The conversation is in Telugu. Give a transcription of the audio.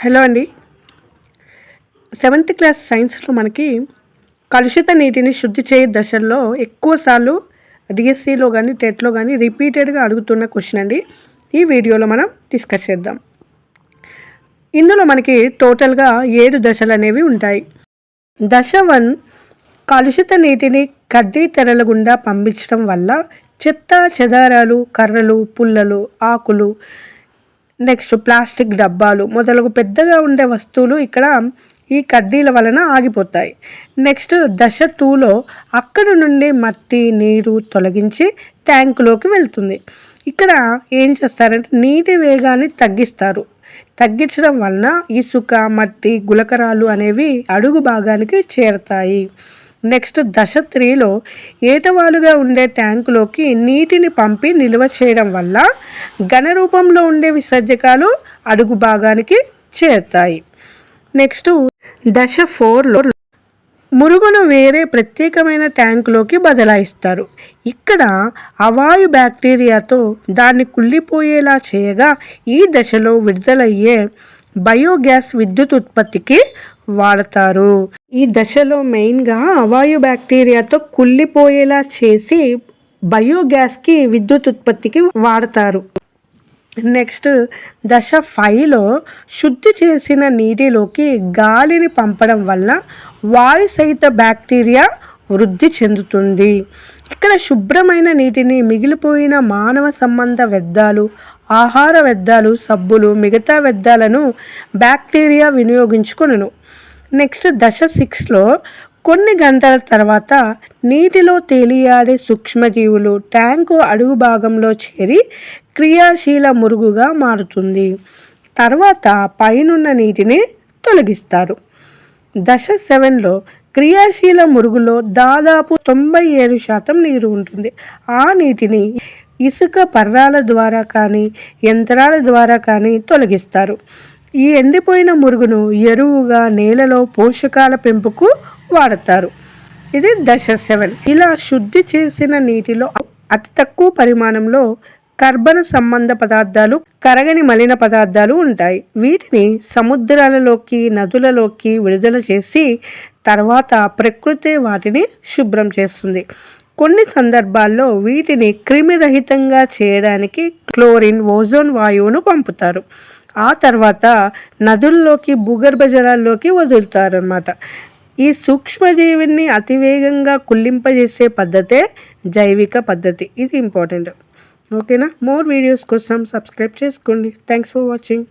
హలో అండి. సెవెంత్ క్లాస్ సైన్స్లో మనకి కలుషిత నీటిని శుద్ధి చేయ దశల్లో ఎక్కువసార్లు డిఎస్సిలో కానీ టెట్లో కానీ రిపీటెడ్గా అడుగుతున్న క్వశ్చన్ అండి. ఈ వీడియోలో మనం డిస్కస్ చేద్దాం. ఇందులో మనకి టోటల్గా 7 దశలు అనేవి ఉంటాయి. దశ 1 కలుషిత నీటిని కడ్డీ తెరల గుండా పంపించడం వల్ల చెత్త చెదారాలు, కర్రలు, పుల్లలు, ఆకులు, నెక్స్ట్ ప్లాస్టిక్ డబ్బాలు మొదలగు పెద్దగా ఉండే వస్తువులు ఇక్కడ ఈ కడ్డీల వలన ఆగిపోతాయి. నెక్స్ట్ దశ 2లో అక్కడ నుండి మట్టి నీరు తొలగించి ట్యాంకులోకి వెళ్తుంది. ఇక్కడ ఏం చేస్తారంటే నీటి వేగాన్ని తగ్గించడం వలన ఇసుక, మట్టి, గులకరాలు అనేవి అడుగు భాగానికి చేరతాయి. నెక్స్ట్ దశ 3లో ఏటవాలుగా ఉండే ట్యాంకులోకి నీటిని పంపి నిల్వ చేయడం వల్ల ఘన రూపంలో ఉండే విసర్జకాలు అడుగు భాగానికి చేరుతాయి. నెక్స్ట్ దశ 4లో మురుగును వేరే ప్రత్యేకమైన ట్యాంకులోకి బదలాయిస్తారు. ఇక్కడ అవాయు బ్యాక్టీరియాతో దాన్ని కుళ్ళిపోయేలా చేయగా ఈ దశలో విడుదలయ్యే బయోగ్యాస్ విద్యుత్ ఉత్పత్తికి వాడతారు. ఈ దశలో మెయిన్గా అవాయు బ్యాక్టీరియాతో కుళ్ళిపోయేలా చేసి బయోగ్యాస్కి విద్యుత్ ఉత్పత్తికి వాడతారు. నెక్స్ట్ దశ 5లో శుద్ధి చేసిన నీటిలోకి గాలిని పంపడం వల్ల వాయు సహిత బ్యాక్టీరియా వృద్ధి చెందుతుంది. ఇక్కడ శుభ్రమైన నీటిని మిగిలిపోయిన మానవ సంబంధ వ్యర్థాలు, ఆహార వ్యర్థాలు, సబ్బులు, మిగతా వ్యర్థాలను బ్యాక్టీరియా వినియోగించుకొనును. నెక్స్ట్ దశ 6లో కొన్ని గంటల తర్వాత నీటిలో తేలియాడే సూక్ష్మజీవులు ట్యాంకు అడుగు భాగంలో చేరి క్రియాశీల మురుగుగా మారుతుంది. తర్వాత పైనున్న నీటిని తొలగిస్తారు. దశ 7లో క్రియాశీల మురుగులో దాదాపు 97% నీరు ఉంటుంది. ఆ నీటిని ఇసుక పర్రాల ద్వారా కానీ యంత్రాల ద్వారా కానీ తొలగిస్తారు. ఈ ఎండిపోయిన మురుగును ఎరువుగా నేలలో పోషకాల పెంపుకు వాడతారు. ఇది దశ 7. ఇలా శుద్ధి చేసిన నీటిలో అతి తక్కువ పరిమాణంలో కర్బన సంబంధ పదార్థాలు, కరగని మలిన పదార్థాలు ఉంటాయి. వీటిని సముద్రాలలోకి, నదులలోకి విడుదల చేసి తర్వాత ప్రకృతి వాటిని శుభ్రం చేస్తుంది. కొన్ని సందర్భాల్లో వీటిని క్రిమిరహితంగా చేయడానికి క్లోరిన్, ఓజోన్ వాయువును పంపుతారు. ఆ తర్వాత నదుల్లోకి, భూగర్భ జలాల్లోకి వదులుతారన్నమాట. ఈ సూక్ష్మజీవిని అతివేగంగా కుళ్ళింపజేసే పద్ధతే జైవిక పద్ధతి. ఇది ఇంపార్టెంట్. ఓకేనా? మోర్ వీడియోస్ కోసం సబ్స్క్రైబ్ చేసుకోండి. Thanks for watching.